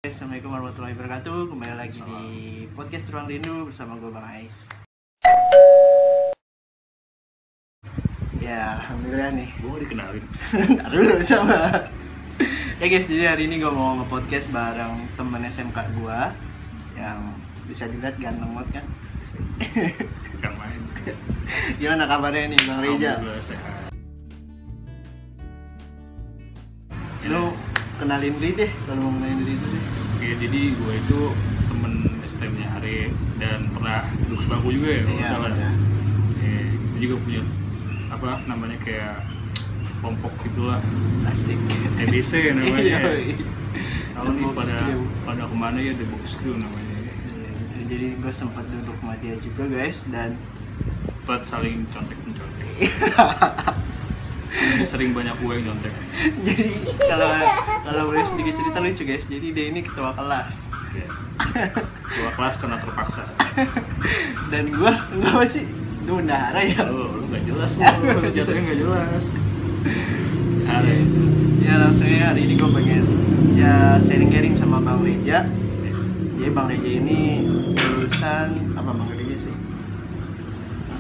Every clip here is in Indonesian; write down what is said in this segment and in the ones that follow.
Assalamualaikum warahmatullahi wabarakatuh. Kembali lagi di podcast Ruang Rindu bersama gue Bang Ais. Ya, alhamdulillah nih. Gue mau dikenalin. Ntar dulu sama. Ya guys, jadi hari ini gue mau nge-podcast bareng temen SMK gue yang bisa dilihat ganteng banget kan. Bukan main. Gimana kabarnya nih Bang Reja? Alhamdulillah sehat. Lu kenalin diri deh, kalau mau kenalin diri deh. Oke, jadi gue itu temen STM-nya Are dan pernah duduk sebangku juga ya, kalau Iya, salah. iya. Gue juga punya apa namanya kayak kelompok gitulah, Asik. TBC namanya. Iya. Kalau nih The Box Crew. pada kemana ya, The Box Crew namanya. Iya, gitu. Jadi gue sempat duduk sama dia juga guys dan Sempat saling contek-mencontek. Sering banyak gue yang nyontek. jadi kalau boleh sedikit cerita lucu guys, jadi dia ini ketua kelas Ya. Keluar kelas karena terpaksa. dan gua apa sih, lu bendahara ya. Lu nggak jelas lu jatuhnya nggak jelas. Are. Ya langsung ya, hari ini gua pengen ya sharing sama Bang Reja. Jadi Bang Reja ini lulusan apa Bang Reja sih?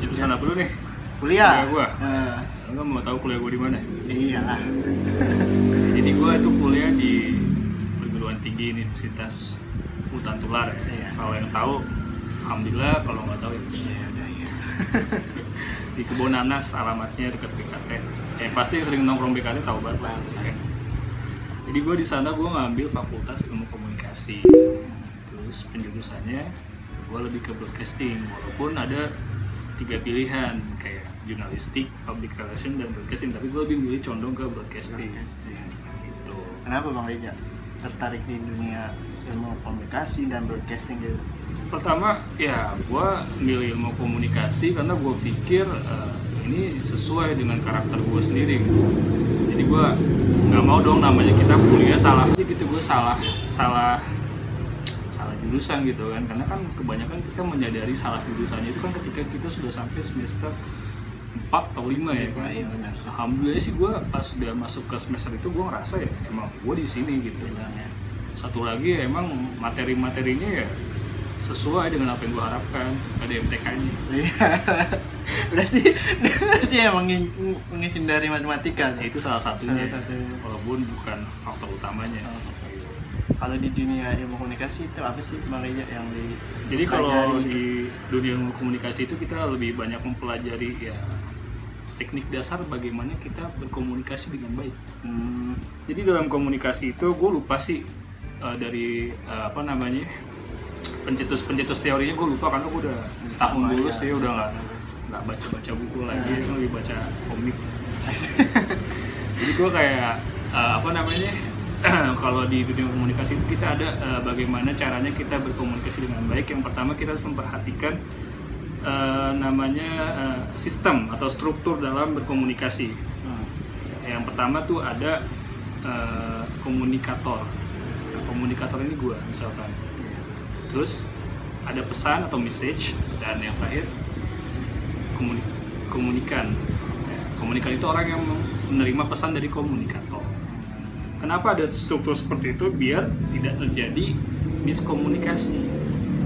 Jurusan apa dulu nih? Kuliah. Kuliah gua. Nah, Enggak mau tahu kuliah gua di mana? iyalah. Jadi gua itu kuliah di perguruan tinggi Universitas Hutan Tular ya. Iya. Kalau yang tahu, alhamdulillah. Kalau nggak tahu ya. Ya udah ya. Di Kebun Nanas, alamatnya dekat BKT. Pasti sering nongkrong BKT tahu banget lah. Tahu, pasti. Jadi gua di sana gua ngambil Fakultas Ilmu Komunikasi. Terus penjurusannya gua lebih ke broadcasting, walaupun ada 3 pilihan kayak jurnalistik, public relation, dan broadcasting, tapi gue lebih milih condong ke broadcasting. Gitu. Kenapa Bang Reja tertarik di dunia ilmu komunikasi dan broadcasting gitu? Pertama ya gue milih ilmu komunikasi karena gue pikir ini sesuai dengan karakter gue sendiri gitu. Jadi gue nggak mau dong namanya kita kuliah salah aja gitu, gue salah jurusan gitu kan, karena kan kebanyakan kita menyadari salah jurusannya itu kan ketika kita sudah sampai semester 4 atau 5 ya kan. Iya, benar. Alhamdulillah sih gue pas udah masuk ke semester itu gue ngerasa ya emang gue di sini gitu. Satu lagi ya, emang materi-materinya ya sesuai dengan apa yang gue harapkan, ada MTK-nya. Iya. berarti emang menghindari matematika. Itu salah satunya, Salah satu. walaupun bukan faktor utamanya. Kalau di dunia ilmu komunikasi itu apa sih Bang Reja yang di Jadi kalau pelajari? di dunia ilmu komunikasi itu kita lebih banyak mempelajari ya teknik dasar bagaimana kita berkomunikasi dengan baik. Jadi dalam komunikasi itu gue lupa sih dari apa namanya pencetus teorinya gue lupa karena gue udah setahun lulus ya, udah nggak baca buku lagi, lebih baca komik. Jadi gue kayak apa namanya kalau di dunia komunikasi itu kita ada bagaimana caranya kita berkomunikasi dengan baik. Yang pertama kita harus memperhatikan namanya sistem atau struktur dalam berkomunikasi. Yang pertama tuh ada komunikator. Nah, komunikator ini gue misalkan. Terus ada pesan atau message, dan yang terakhir komunikan. Komunikan itu orang yang menerima pesan dari komunikator. Kenapa ada struktur seperti itu? Biar tidak terjadi miskomunikasi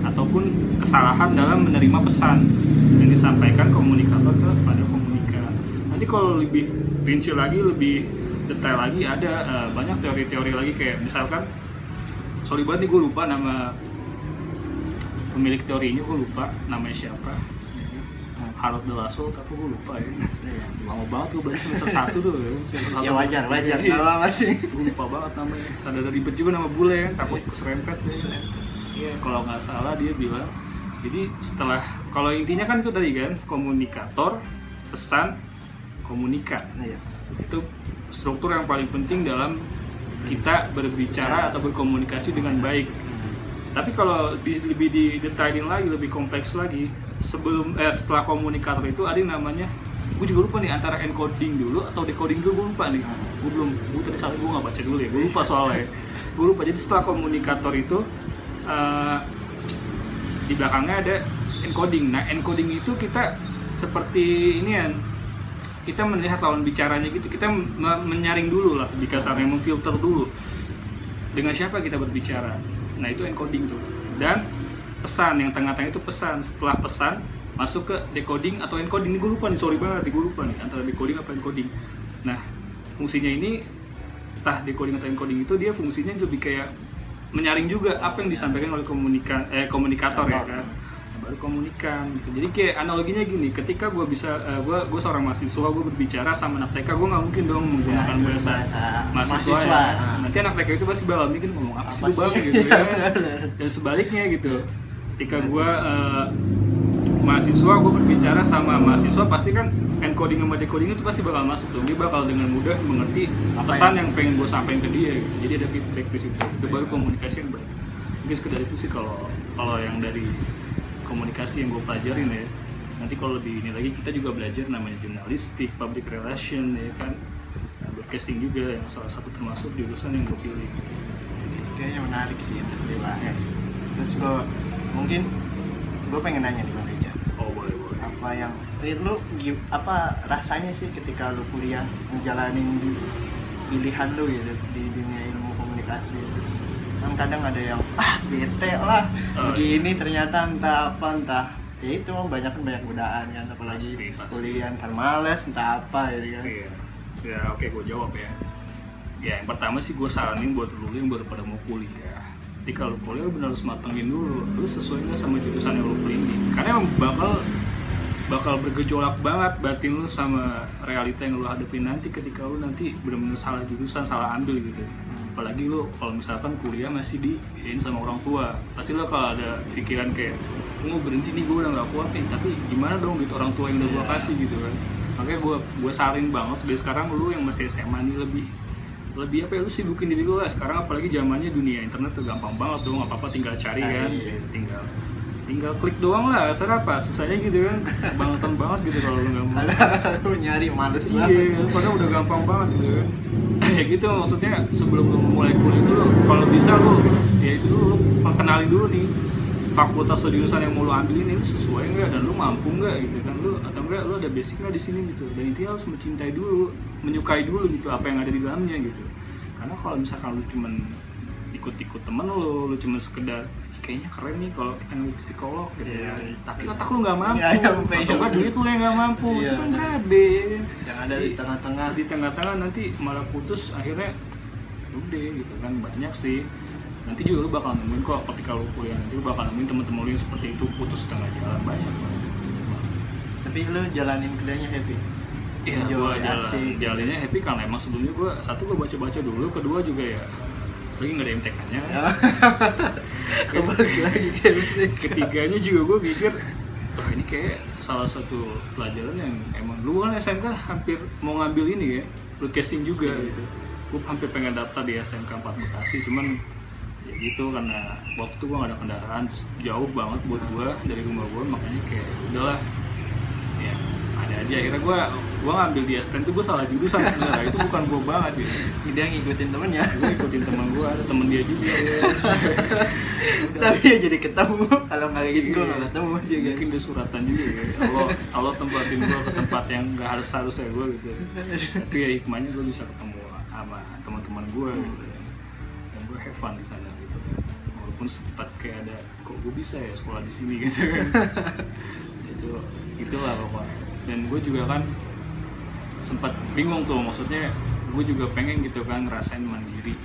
ataupun kesalahan dalam menerima pesan yang disampaikan komunikator kepada komunikan. Nanti kalau lebih rinci lagi, lebih detail lagi, ada banyak teori-teori lagi kayak misalkan, sorry banget nih gue lupa nama pemilik teorinya, gue lupa namanya siapa. Harold de Lasso, tapi gue lupa ya. Lama banget gue belajar semester 1 tuh ya. Ya wajar, nggak apa-apa sih. Gue lupa banget namanya. Ada ribet juga nama bule kan, takut keserempet ya. Iya, kalau nggak salah dia bilang. Jadi setelah, kalau intinya kan itu tadi kan, komunikator, pesan, komunikan. Iya. Itu struktur yang paling penting dalam kita berbicara atau berkomunikasi dengan baik. Tapi kalau lebih didetailin lagi, lebih kompleks lagi, setelah komunikator itu ada yang namanya, gue juga lupa nih antara encoding dulu atau decoding dulu, gue lupa nih. Gue tadi salah, gue nggak baca dulu ya, gue lupa soalnya. Gue lupa. Jadi setelah komunikator itu di belakangnya ada encoding. Nah, encoding itu kita seperti ini kan, kita melihat lawan bicaranya gitu, kita menyaring dulu lah, di kasarnya memfilter dulu. dengan siapa kita berbicara. Nah itu encoding tuh. Dan pesan yang tengah-tengah itu pesan. Setelah pesan masuk ke decoding atau encoding. Ini gue lupa nih, sorry banget, gue lupa nih antara decoding apa encoding. Nah fungsinya ini, entah decoding atau encoding itu dia fungsinya lebih kayak menyaring juga apa yang disampaikan oleh komunikator ya kan. Baru komunikan gitu. Jadi kayak analoginya gini, ketika gue bisa gue seorang mahasiswa, gue berbicara sama anak TK, gue nggak mungkin dong menggunakan bahasa mahasiswa ya. Nanti anak TK itu pasti bakal mikir ngomong apa sih bang gitu ya. Dan sebaliknya gitu, ketika gue mahasiswa, gue berbicara sama mahasiswa, pasti kan encoding sama decoding itu pasti bakal masuk dong. Dia bakal dengan mudah mengerti pesan yang pengen gue sampaikan ke dia gitu. Jadi ada feedback di situ. Itu baru komunikasi yang baik. Mungkin sekedar itu sih kalau yang dari komunikasi yang gue pelajarin ya. Nanti kalau lebih ini lagi kita juga belajar namanya jurnalistik, public relation ya kan, nah, broadcasting juga yang salah satu termasuk jurusan yang gue pilih. Kayaknya menarik sih untuk dibahas. Terus gue pengen nanya nih Bang Reja. Oh boleh. Apa yang lu apa rasanya sih ketika lu kuliah menjalanin pilihan lu gitu di dunia ilmu komunikasi? Kan kadang ada yang bete lah begini ternyata entah ya itu banyak godaan kan, apalagi pasti. Kuliah ntar males entah apa gitu kan. Iya. Ya oke, gue jawab ya. Ya yang pertama sih gue saranin buat lu yang baru pada mau kuliah, jadi kalau kuliah benar harus matengin dulu lu sesuai nggak sama jurusan yang lu pilih, karena emang bakal bergejolak banget batin lu sama realita yang lu hadapin nanti ketika lu nanti benar-benar salah jurusan, salah ambil gitu. Apalagi lu kalau misalkan kuliah masih diin sama orang tua, pasti lu kalau ada pikiran kayak mau berhenti nih, gue udah nggak kuat nih, tapi gimana dong gitu orang tua yang udah gue kasih gitu kan. Makanya gue saring banget dari sekarang lu yang masih SMA nih lebih apa ya, lu sibukin diri lu lah sekarang, apalagi zamannya dunia internet tuh gampang banget dong, apa-apa tinggal cari kan, tinggal klik doang lah, apa susahnya gitu kan, bangetan banget gitu kalau lu nggak mau. Lu nyari males banget. Iya, padahal udah gampang banget gitu kan. Ya gitu maksudnya, sebelum lu mulai kuliah itu kalau bisa lu ya itu dulu, lu kenalin dulu nih fakultas atau jurusan yang mau lu ambil ini lu sesuai nggak dan lu mampu nggak gitu kan, lu atau enggak lu ada basic nggak di sini gitu. Dan intinya harus mencintai dulu, menyukai dulu gitu apa yang ada di dalamnya gitu. Karena kalau misalkan lu cuman ikut-ikut temen lu cuman sekedar kayaknya keren nih kalau kita ngambil psikolog gitu ya, tapi otak lu nggak mampu, atau enggak duit lu yang nggak mampu, itu kan rabe yang ada di tengah-tengah nanti malah putus, akhirnya udah gitu kan. Banyak sih, nanti juga lu bakal nemuin kok ketika lu kuliah, nanti lu bakal nemuin teman-teman lu yang seperti itu putus tengah jalan, banyak. Tapi lu jalanin kuliahnya happy? Iya, gue jalannya happy karena emang sebelumnya gue satu gue baca-baca dulu, kedua juga ya lagi nggak ada MTK-nya. Ketiganya juga gue pikir, wah ini kayak salah satu pelajaran yang emang lu kan SMK hampir mau ngambil ini ya, broadcasting juga gitu. Gue hampir pengen daftar di SMK 4 Bekasi, cuman ya gitu karena waktu itu gue gak ada kendaraan, terus jauh banget buat gue dari rumah gue, makanya kayak udahlah ya ada aja. Akhirnya gue ngambil di STM itu gue salah jurusan sebenarnya, itu bukan gue banget gitu. Dia ngikutin temennya. Gue ngikutin teman gue, ada temen dia juga ya. Tapi ya jadi ketemu, kalau nggak gitu gue nggak ketemu juga. Mungkin dia suratan juga ya, Allah tempatin gue ke tempat yang nggak harusnya gue gitu. Tapi ya hikmahnya gue bisa ketemu sama teman-teman gue gitu, dan gue have fun di sana gitu. Walaupun sempat kayak ada, kok gue bisa ya sekolah di sini gitu kan. Itulah pokoknya. Dan gue juga kan sempat bingung tuh, maksudnya gue juga pengen gitu kan ngerasain mandiri,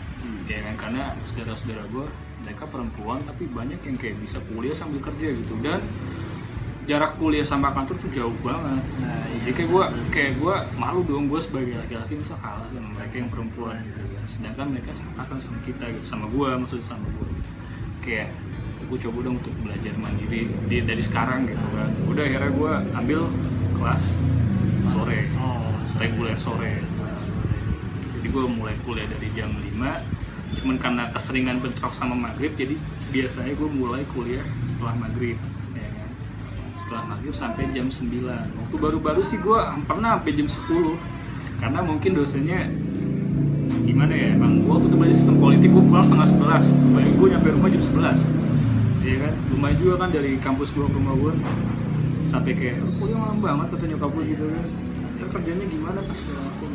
ya kan, karena saudara-saudara gue mereka perempuan tapi banyak yang kayak bisa kuliah sambil kerja gitu, dan jarak kuliah sama kantor tuh jauh banget. Jadi kayak gue malu dong, gue sebagai laki-laki bisa kalah sama mereka yang perempuan gitu kan, sedangkan mereka seangkatan sama kita gitu, sama gue maksudnya sama gue. Kayak gue coba dong untuk belajar mandiri dari sekarang gitu kan. Udah akhirnya gue ambil kelas sore, reguler sore. Jadi gue mulai kuliah dari jam 5, cuman karena keseringan bentrok sama maghrib, jadi biasanya gue mulai kuliah setelah maghrib, ya kan? Setelah maghrib sampai jam 9. Waktu baru-baru sih gue pernah sampai jam 10, karena mungkin dosennya gimana ya, emang gue waktu itu belajar sistem politik, gue pulang setengah 11, baik gue nyampe rumah jam 11, ya kan? Lumayan juga kan dari kampus gue ke rumah gue, sampai kayak kuliah malam banget kata nyokap gue gitu kan, kerjanya gimana pas segala macam.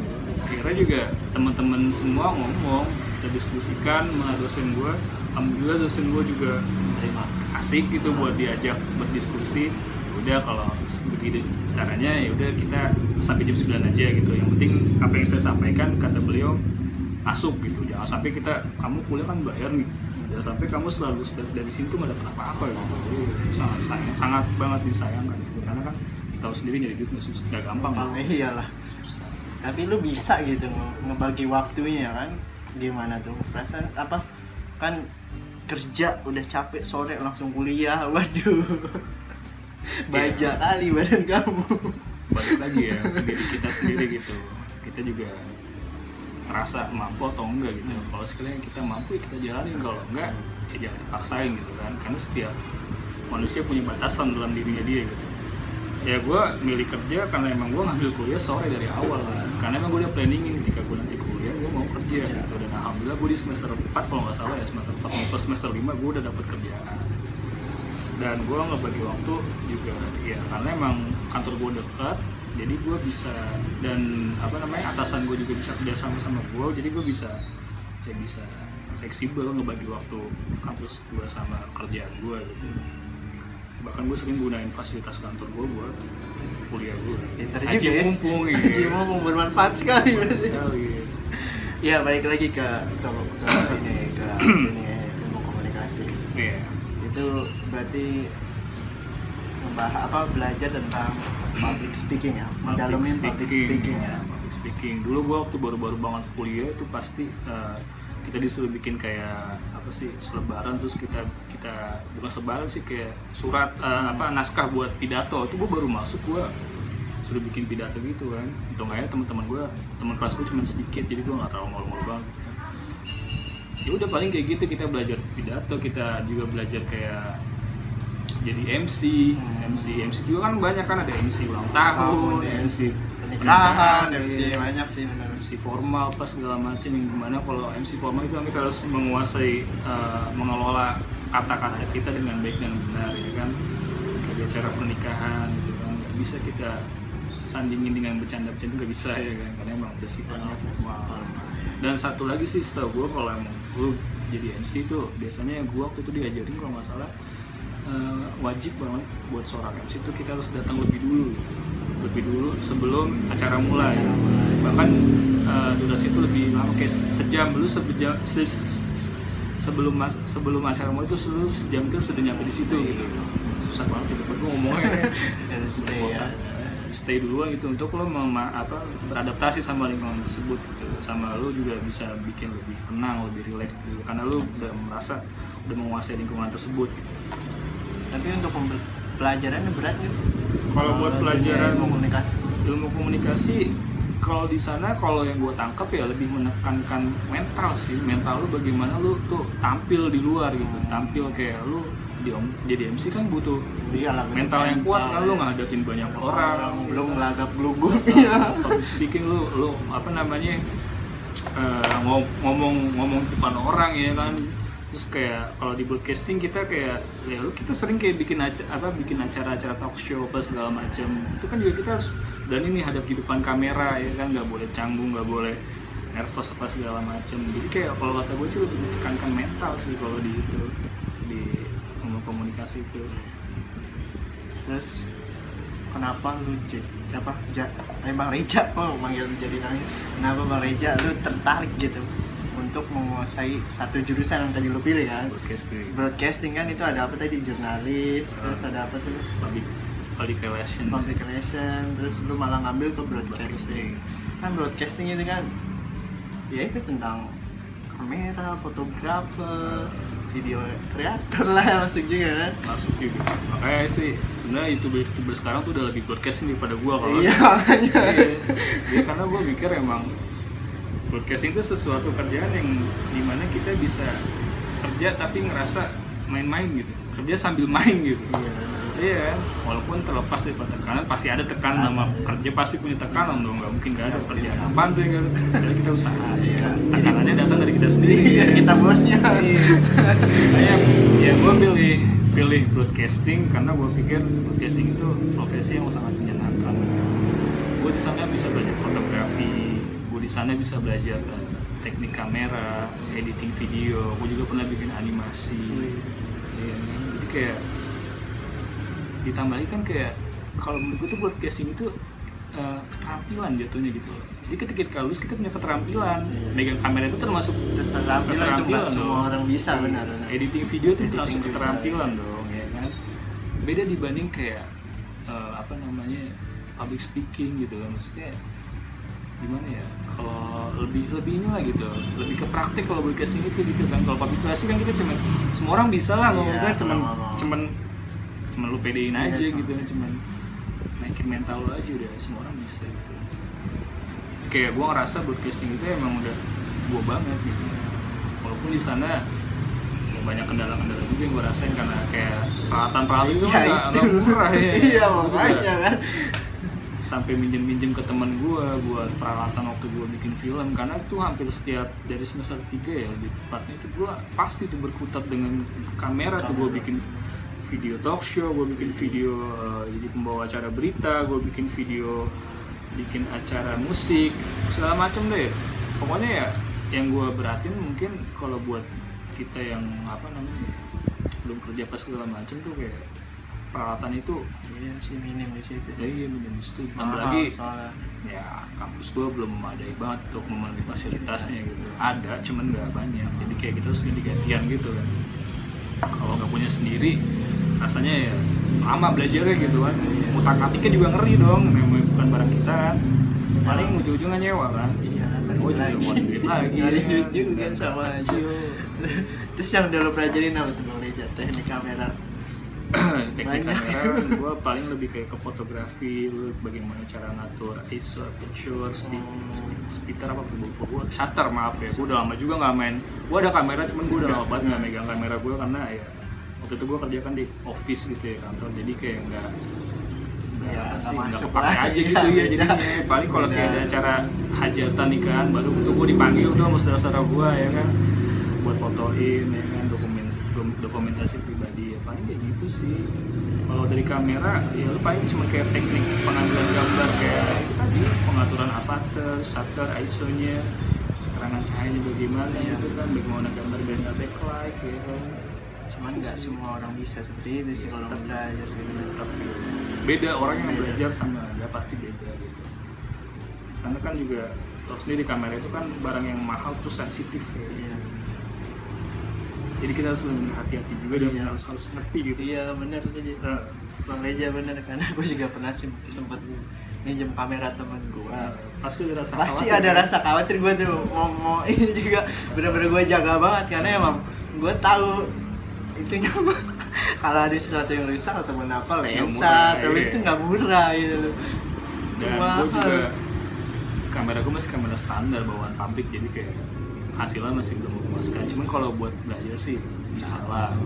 Akhirnya juga teman-teman semua ngomong, kita diskusikan sama dosen gue. Alhamdulillah dosen gue juga terima asik gitu buat diajak berdiskusi. Udah kalau begitu caranya ya udah kita sampai jam 9 aja gitu. Yang penting apa yang saya sampaikan kata beliau masuk gitu. Jangan sampai kamu kuliah kan bayar nih. Jangan sampai kamu selalu dari situ nggak dapat apa-apa gitu. Jadi sangat banget disayangkan gitu. Karena kan kita tahu sendiri nyari duit nggak gampang. Iyalah. Tapi lu bisa gitu ngebagi waktunya kan? Gimana tuh? Perasaan apa? Kan kerja udah capek sore langsung kuliah. Waduh. Baja kali badan kamu. Balik lagi ya ke diri kita sendiri gitu. Kita juga merasa mampu atau enggak gitu. Kalau sekalian kita mampu ya kita jalanin, kalau enggak ya jangan dipaksain gitu kan. Karena setiap manusia punya batasan dalam dirinya dia gitu. Ya gue milih kerja karena emang gue ngambil kuliah sore dari awal kan. Karena emang gue udah planningin ketika gue nanti kuliah gue mau kerja gitu. Dan alhamdulillah gue di semester 4 kalau nggak salah ya, semester 4 plus semester 5 gue udah dapet kerjaan. Dan gue ngebagi waktu juga ya karena emang kantor gue dekat, jadi gue bisa, dan atasan gue juga bisa kerja sama gue, jadi gue bisa fleksibel ngebagi waktu kampus gue sama kerjaan gue gitu. Bahkan gue sering gunain fasilitas kantor gue buat kuliah gue. Haji mumpung ya. Haji mumpung bermanfaat sekali. Ya balik lagi ke dunia ilmu komunikasi. Iya. Itu berarti belajar tentang public speaking ya, mendalami public speaking ya. Public speaking. Dulu gue waktu baru-baru banget kuliah itu pasti kita disuruh bikin kayak selebaran, terus kita bukan selebaran sih, kayak surat naskah buat pidato. Itu gue baru masuk gue suruh bikin pidato gitu kan. Untung aja teman kelas gue cuma sedikit, jadi gue nggak terlalu malu-malu banget. Ya udah paling kayak gitu, kita belajar pidato, kita juga belajar kayak jadi MC juga kan banyak kan, ada MC ulang tahun, MC pernikahan, MC banyak sih benar. MC formal pas segala macam, yang gimana kalau MC formal itu kita harus menguasai mengelola kata-kata kita dengan baik dan benar ya kan. Kayak acara pernikahan gitu kan, nggak bisa kita sandingin dengan bercanda-bercanda, nggak bisa ya kan, karena emang udah sifatnya formal. Dan satu lagi sih setahu gue, kalau emang lu jadi MC itu biasanya gue waktu itu diajarin kalau nggak salah wajib banget buat seorang MC itu kita harus datang lebih dulu sebelum acara mulai. Bahkan durasi itu lebih lama, kayak sejam. Lu sebelum acara mulai itu sejam itu sudah nyampe di situ gitu. Susah banget gue ngomongnya. Stay duluan gitu untuk lo beradaptasi sama lingkungan tersebut gitu. Sama lo juga bisa bikin lebih tenang, lebih rileks gitu, karena lo udah merasa udah menguasai lingkungan tersebut gitu. Tapi untuk pelajarannya berat nggak sih? Kalau buat pelajaran ilmu komunikasi, kalau di sana kalau yang gue tangkap ya lebih menekankan mental sih. Mental lo bagaimana lo tuh tampil di luar gitu, tampil kayak lo jadi MC kan butuh mental yang kuat kan, lo ngadepin banyak orang, belum ngelagap glugup ya. Public speaking lo ngomong depan orang ya kan. Terus kayak kalau di broadcasting kita kayak kita sering kayak bikin acara-acara talk show apa segala macam. Itu kan juga kita harus berani nih hadap di depan kamera ya kan, nggak boleh canggung, nggak boleh nervous apa segala macam. Jadi kayak kalau kata gue sih lebih ditekankan mental sih kalau di komunikasi itu. Terus kenapa lu Bang Reja, manggil lu jadi namanya. Kenapa Bang Reja lu tertarik gitu untuk menguasai satu jurusan yang tadi lu pilih kan? Broadcasting kan itu ada apa tadi? Jurnalis, terus ada apa tuh? Public relation, terus lu malah ngambil ke broadcasting. Kan broadcasting itu kan ya itu tentang kamera, fotografer, video kreator lah masuk juga kan? Masuk juga. Makanya sih sebenarnya YouTuber sekarang tuh udah lebih broadcasting daripada gua kalau. Iya, makanya. Iya, karena gua mikir emang broadcasting itu sesuatu kerjaan yang dimana kita bisa kerja tapi ngerasa main-main gitu, kerja sambil main gitu. Iya, walaupun terlepas dari tekanan, pasti ada tekanan, nama kerja pasti punya tekanan dong, nggak mungkin nggak ada kerjaan apaan tuh kan, jadi kita usaha, tekanannya datang dari kita sendiri, kita bosnya. Iya, ya gue pilih broadcasting karena gue pikir broadcasting itu profesi yang sangat menyenangkan. Gue di sana bisa belajar fotografi, gue di sana bisa belajar teknik kamera, editing video, gue juga pernah bikin animasi. Ya, jadi kayak ditambah kan kayak kalau menurut gue tuh broadcasting itu keterampilan jatuhnya gitu loh. Jadi ketika lulus kita punya keterampilan, megang kamera itu termasuk keterampilan semua orang bisa, benar. Editing video itu termasuk keterampilan dong, ya kan. Beda dibanding kayak public speaking gitu kan, maksudnya gimana ya, kalau lebih ini lah gitu, lebih ke praktek kalau broadcasting itu gitu kan. Kalau public speaking kan kita semua orang bisa lah ngomong kan, cuman lu pedein aja gitu, cuman naikin mental lu aja udah semua orang bisa gitu. Kayak gua ngerasa broadcasting itu emang udah gua banget gitu, walaupun di sana banyak kendala-kendala juga yang gue rasain karena kayak peralatan itu nggak murah ya. Iya makanya kan. Sampai minjem ke teman gue buat peralatan waktu gue bikin film, karena itu hampir setiap dari semester 3 ya di tempatnya itu gue pasti tuh berkutat dengan kamera. Tuh gue bikin video talk show, gue bikin video jadi pembawa acara berita, gue bikin video bikin acara musik segala macam deh. Pokoknya ya yang gue beratin mungkin kalau buat kita yang belum kerja pas segala macam tuh kayak peralatan itu minim di situ. Iya minim di situ. Tambah lagi ya kampus gue belum memadai banget untuk memenuhi fasilitasnya gitu. Ada cuman nggak banyak. Jadi kayak kita harus ganti-gantian gitu kan. Kalau nggak punya sendiri rasanya ya lama belajarnya gitu kan. Utak-atiknya juga ngeri dong, namanya bukan barang kita kan. Paling ujung-ujungnya nyewa kan. Oh juga buat duit lagi. Nyari duit juga kan sama aja. Terus yang udah lo pelajarin apa tuh Bang Reja? Teknik kamera. Teknik kamera gue paling lebih kayak ke fotografi, bagaimana cara ngatur ISO, aperture, speeder apa gue shutter maaf ya. Gue udah lama juga nggak main. Gue ada kamera cuman gue udah lama banget nggak megang kamera gue karena ya waktu itu gue kerja kan di office gitu ya kantor, jadi kayak nggak kepake aja gitu ya jadinya. Paling kalau kayak ada acara hajatan nikahan baru tuh gue dipanggil tuh sama saudara-saudara gue ya kan buat fotoin ya kan, dokumentasi pribadi ya paling kayak gitu sih. Kalau dari kamera ya lu paling cuma kayak teknik pengambilan gambar kayak itu tadi, pengaturan aperture, shutter, ISO-nya, keterangan cahayanya bagaimana gitu kan, bagaimana gambar biar nggak backlight ya kan. Cuman nggak semua orang bisa seperti itu sih kalau belajar sebenarnya. Beda orang yang belajar sama ya pasti beda gitu. Karena kan juga lo sendiri kamera itu kan barang yang mahal terus sensitif ya. Iya. Jadi kita harus lebih hati-hati juga dan harus ngerti gitu. Iya benar aja. Bang Reja benar, karena gue juga pernah sempat minjem kamera teman gue. Pasti ada rasa khawatir gue tuh mau ini juga benar-benar gue jaga banget karena emang gue tahu itunya kalau ada sesuatu yang rusak atau apa lensa atau itu nggak murah gitu. Dan gue juga kamera gue masih kamera standar bawaan pabrik, jadi kayak hasilnya masih belum memuaskan. Cuman kalau buat belajar sih bisa lah.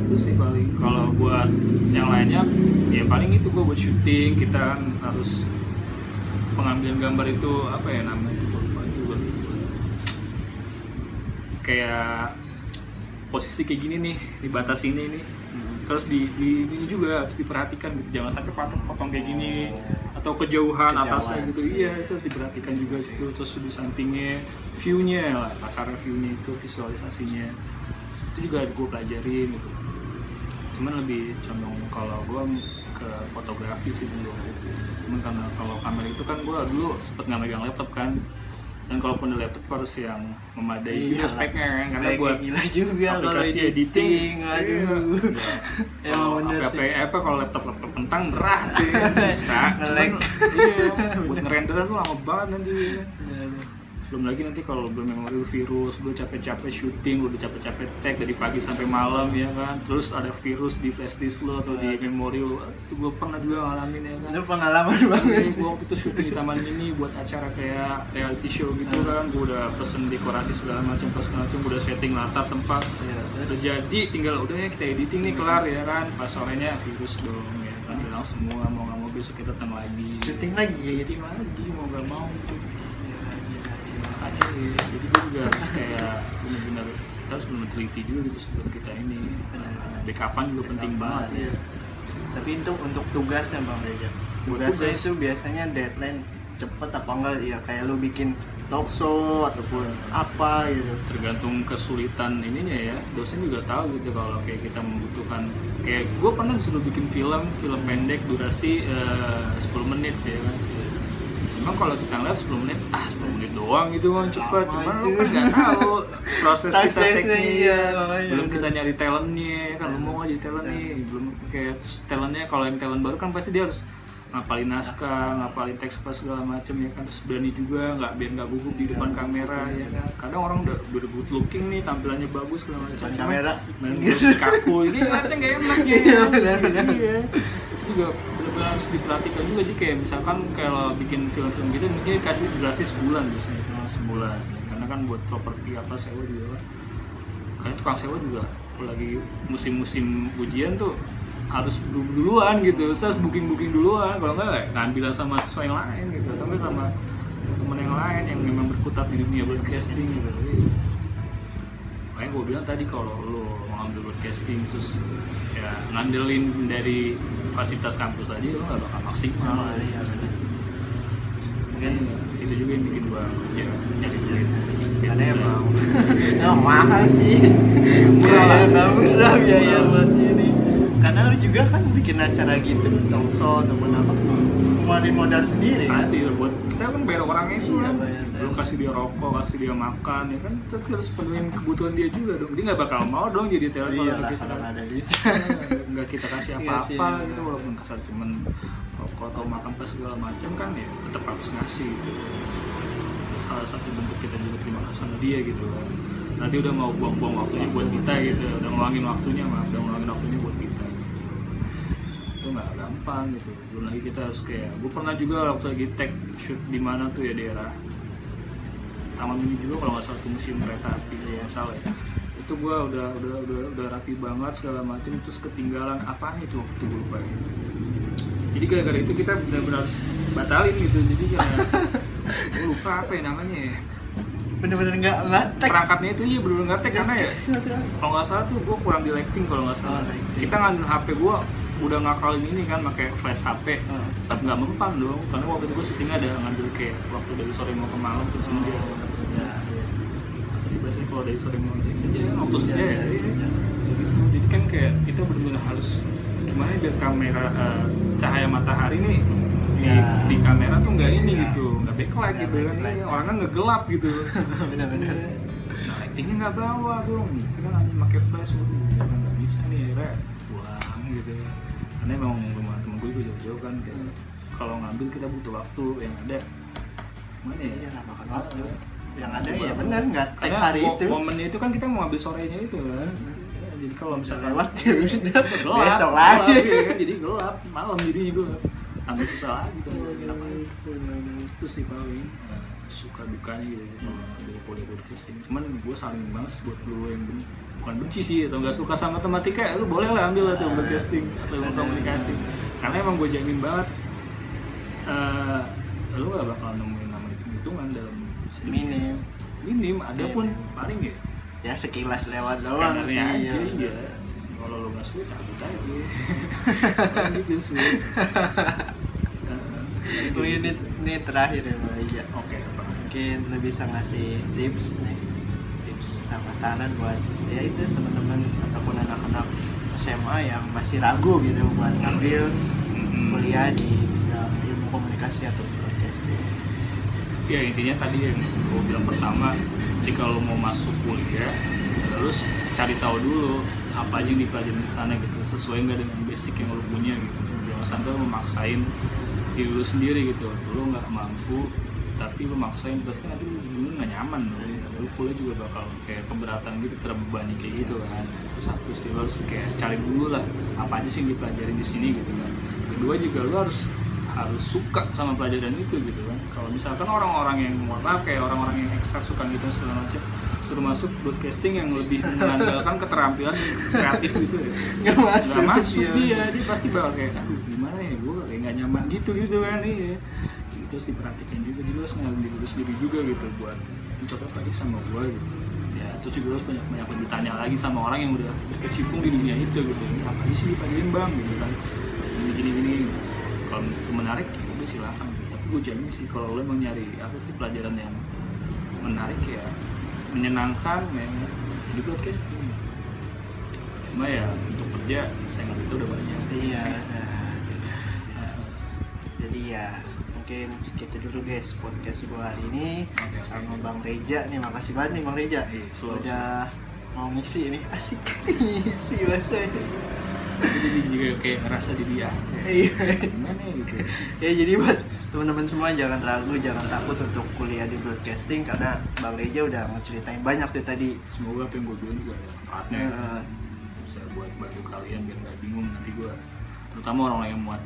Itu sih paling. Kalau buat yang lainnya ya paling itu gue buat syuting kita kan harus pengambilan gambar itu apa ya namanya itu lupa juga. Kayak posisi kayak gini nih di batas ini nih. Terus di ini juga harus diperhatikan gitu. Jangan sampai potong kayak gini atau kejauhan atasnya gitu. Iya, itu harus diperhatikan juga situ. Terus sudut sampingnya, view-nya lah, kasarnya view-nya itu, visualisasinya. Itu juga gue pelajarin gitu. Cuman lebih condong kalau gue ke fotografi sih dulu. Cuman karena kalau kamera itu kan gue dulu sempet nggak megang laptop kan. Dan kalaupun ada laptop harus yang memadai juga speknya kan, karena buat aplikasi editing, aduh, emang bener sih. Apa kalau laptop kentang berat ya, bisa, cuman iya, buat ngerenderan tuh lama banget nanti. Belum lagi nanti kalau memori virus, lu capek-capek syuting, lu udah capek-capek tag dari pagi sampai malam ya kan, terus ada virus di flash disk lu atau di memori lu, itu gue pernah juga ngalamin ya kan. Itu pengalaman banget. Gue waktu itu syuting di Taman Mini buat acara kayak reality show gitu kan, gue udah pesen dekorasi segala macam, gue udah setting latar tempat, udah jadi, tinggal udah ya kita editing nih kelar ya kan, pas sorenya virus dong ya kan, hilang semua, mau nggak mau besok kita datang lagi. Syuting lagi mau nggak mau. Jadi gue juga harus kayak benar-benar kita harus benar teliti juga gitu sebelum kita ini. Backupan juga penting banget ya. Tapi untuk tugasnya Bang Reja, tugasnya itu biasanya deadline cepet apa enggak ya, kayak lu bikin talk show ataupun apa gitu. Tergantung kesulitan ininya ya, dosen juga tahu gitu kalau kayak kita membutuhkan, kayak gue pernah disuruh bikin film pendek durasi 10 menit ya kan. Emang kalau kita ngeliat 10 menit, 10 menit doang gitu kan cepet, cuman lu kan nggak tahu proses kita tekniknya, belum kita nyari talentnya kan, lu mau aja talent nih, belum kayak terus talentnya, kalau yang talent baru kan pasti dia harus ngapalin naskah, ngapalin teks apa segala macem ya kan, terus berani juga nggak biar nggak gugup di depan kamera ya kan. Kadang orang udah good looking nih, tampilannya bagus segala macam, kamera main kaku ini nanti nggak enak ya. Iya, itu juga benar-benar harus diperhatikan juga. Jadi kayak misalkan kalau bikin film-film gitu mungkin kasih durasi sebulan biasanya, sebulan ya. Karena kan buat properti apa sewa juga kan, karena tukang sewa juga lagi musim-musim ujian tuh harus duluan gitu, saya harus booking duluan, kalau nggak ngambil sama mahasiswa yang lain gitu, atau nggak sama teman yang lain yang memang berkutat di dunia broadcasting gitu. Makanya gue bilang tadi kalau lo mau ngambil broadcasting terus ya ngandelin dari fasilitas kampus aja lo nggak bakal maksimal. Mungkin itu juga yang bikin gue ya nyari duit. karena emang mahal sih, murah biaya buat ini. Karena lu juga kan bikin acara gitu, talk show ataupun apa, ngeluarin modal sendiri pasti kan? Buat kita kan bayar orangnya itu Iya, kan, bayar. lu kasih dia rokok, kasih dia makan ya kan, kita harus penuhin kebutuhan dia juga dong. Dia nggak bakal mau dong jadi talent Iya kalau lah, kita kalau ada duit. nggak kita kasih Iya apa-apa sih, gitu, walaupun kasar cuman rokok atau makan apa segala macam kan ya tetap harus ngasih gitu. Salah satu bentuk kita juga terima kasih sama dia gitu kan. Nah dia udah mau buang-buang waktunya buat kita gitu, udah ngeluangin waktunya buat kita. Itu nggak gampang gitu. Belum lagi kita harus kayak, gue pernah juga waktu lagi tag shoot di mana tuh ya, daerah Taman Mini juga kalau nggak salah, tuh museum kereta api kalau nggak salah ya. Itu gue udah rapi banget segala macam, terus ketinggalan apaan itu waktu gue lupa ya. Jadi gara-gara itu kita benar-benar harus batalin gitu. Jadi kayak gue lupa apa ya namanya ya, Bener-bener nggak tag. perangkatnya itu iya bener-bener nggak tag karena ya kalau nggak salah tuh gue kurang di lighting kalau nggak salah. Kita ngambil HP gue udah ngakalin ini kan pakai flash HP, tapi nggak mempan dong, karena waktu itu gue syutingnya ada ngambil kayak waktu dari sore mau ke malam terus senja. Apa sih biasanya kalau dari sore mau ke senja ya, waktu senja ya. Jadi kan kayak kita benar-benar harus gimana biar kamera cahaya matahari nih di kamera tuh nggak ini gitu, nggak backlight gitu kan, orangnya ngegelap gitu. Bener-bener. Nah lightingnya nggak bawa dong, kita kan hanya pakai flash, nggak bisa nih akhirnya pulang gitu ya. Karena emang rumah temen gue juga jauh-jauh kan, kayak kalau ngambil kita butuh waktu, yang ada mana ya? Iya, nggak makan waktu. Yang ada ya bener nggak tag hari itu. Momennya itu kan kita mau ngambil sorenya itu kan. Ya, jadi kalau misalkan lewat ya udah gelap, besok lagi. ya kan, jadi gelap malam jadinya gelap, tambah susah lagi tuh lagi ngapain. Itu sih paling suka dukanya gitu dari kuliah broadcasting. Cuman gue saling banget buat lu yang bukan benci sih atau nggak suka sama tematika, lu boleh lah ambil atau broadcasting atau komunikasi, karena emang gue jamin banget lu gak bakal nemuin nama hitung-hitungan dalam minim ada pun paling ya sekilas lewat doang sih aja, ya. iya. Kalau lu nggak suka cabut aja gitu sih. Ini terakhir ya Mbak Ija. Oke, apa? Mungkin lu bisa ngasih tips sama saran buat ya itu teman-teman ataupun anak-anak SMA yang masih ragu gitu buat ngambil kuliah di bidang ilmu komunikasi atau broadcasting. Ya intinya tadi yang gue bilang pertama, jika lo mau masuk kuliah terus cari tahu dulu apa aja yang dipelajarin di sana gitu, sesuai nggak dengan basic yang lo punya gitu. Jangan sampai lo memaksain diri lo sendiri gitu, lo nggak mampu tapi lo maksain terus kan nanti lo nggak nyaman lo kuliah juga bakal kayak keberatan gitu, terbebani kayak gitu kan. Terus satu sih lo harus kayak cari dulu lah apa aja sih yang dipelajarin di sini gitu kan. Kedua juga lo harus suka sama pelajaran itu gitu kan. Kalau misalkan orang-orang yang kayak orang-orang yang eksak suka gitu segala macam suruh masuk broadcasting yang lebih mengandalkan keterampilan kreatif gitu ya nggak masuk dia pasti bakal kayak aduh gimana ya gue kayak nggak nyaman gitu kan iya. Terus diperhatikan juga, jadi lo harus ngenalin diri lo sendiri juga gitu buat mencoba tadi sama gue gitu ya. Terus juga lo harus banyak lebih tanya lagi sama orang yang udah berkecimpung di dunia itu gitu, ini apa sih dipelajarin bang gitu kan, gini kalau itu menarik ya udah silakan gitu. Tapi gue jamin sih kalau lo emang nyari apa sih pelajaran yang menarik ya, menyenangkan ya, di broadcasting. Cuma ya untuk kerja saingan itu udah banyak. Iya. Jadi ya mungkin segitu dulu guys podcast gua hari ini sama Bang Reja nih. Makasih banget nih Bang Reja. Udah mau ngisi ini, asik ngisi bahasanya. Jadi juga kayak ngerasa diri ya. Iya. Gimana gitu. Ya jadi buat teman-teman semua jangan ragu, jangan takut untuk kuliah di broadcasting karena Bang Reja udah ngeceritain banyak tuh tadi. Semoga apa yang gue bilang juga ada manfaatnya. Bisa buat bantu kalian biar nggak bingung nanti gue, terutama orang-orang yang buat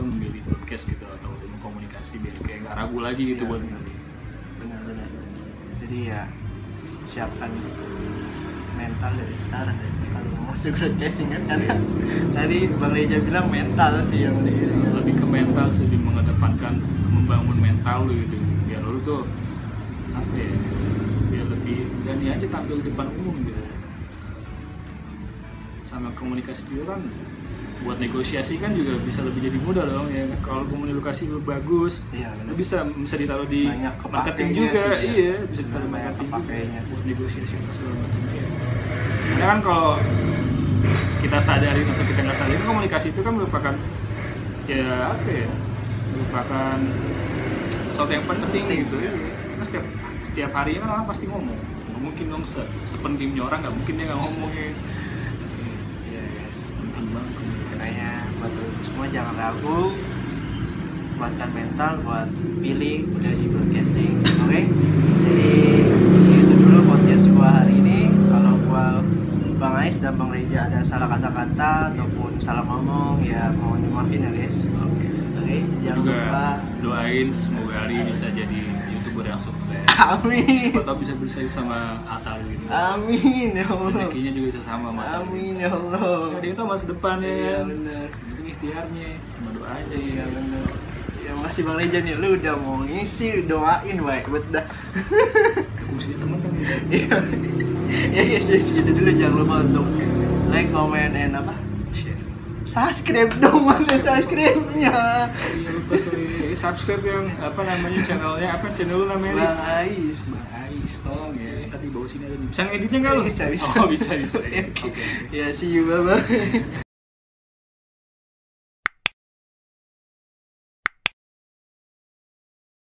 memilih podcast gitu atau ilmu komunikasi biar kayak nggak ragu lagi gitu buat milih. Benar-benar. Jadi ya siapkan mental dari sekarang ya kalau mau masuk broadcasting kan, karena tadi Bang Reja bilang mental sih yang lebih ke mental sih, lebih mengedepankan membangun mental lu gitu biar lu tuh apa ya, biar lebih berani aja tampil di depan umum gitu. Sama komunikasi juga kan buat negosiasi kan juga bisa lebih jadi mudah dong ya. Kalau komunikasi lu bagus, lu bisa ditaruh di marketing juga, iya bisa ditaruh di marketing juga buat negosiasi segala macam ya. Karena kan kalau kita sadari atau kita nggak sadari, komunikasi itu kan merupakan ya apa ya, merupakan sesuatu yang penting gitu ya. Karena setiap harinya kan orang pasti ngomong, nggak mungkin dong sepentingnya orang, nggak mungkin dia nggak ngomongin. Makanya buat semua jangan ragu, kuatkan mental buat pilih udah di broadcasting. Oke? Jadi segitu dulu podcast gua hari ini. Kalau gua Bang Ais dan Bang Reja ada salah kata-kata ataupun salah ngomong ya mohon dimaafin ya guys. Oke, jangan lupa doain semoga Ari bisa jadi YouTuber yang sukses. Amin. Siapa tahu bisa bersaing sama Atal gitu. Amin ya Allah. Rezekinya juga bisa sama sama Atal. Amin ya Allah. Jadi itu masa depannya. Iya benar. Penting ikhtiarnya sama doanya. Iya benar. Ya makasih Bang Reja nih, lu udah mau ngisi, doain baik buat dah. Fungsinya teman kan gitu. Iya. Ya guys, jadi segitu dulu, jangan lupa untuk like, comment, and apa? Share. Subscribe dong, mana subscribe-nya? Iya lupa sorry. Subscribe yang apa namanya channelnya, apa channel lu namanya? Bang Ais. Bang Ais tolong ya. Tadi bawa sini ada. Bisa ngeditnya nggak lu? Bisa. Oh bisa. Oke. Ya see you, bye bye.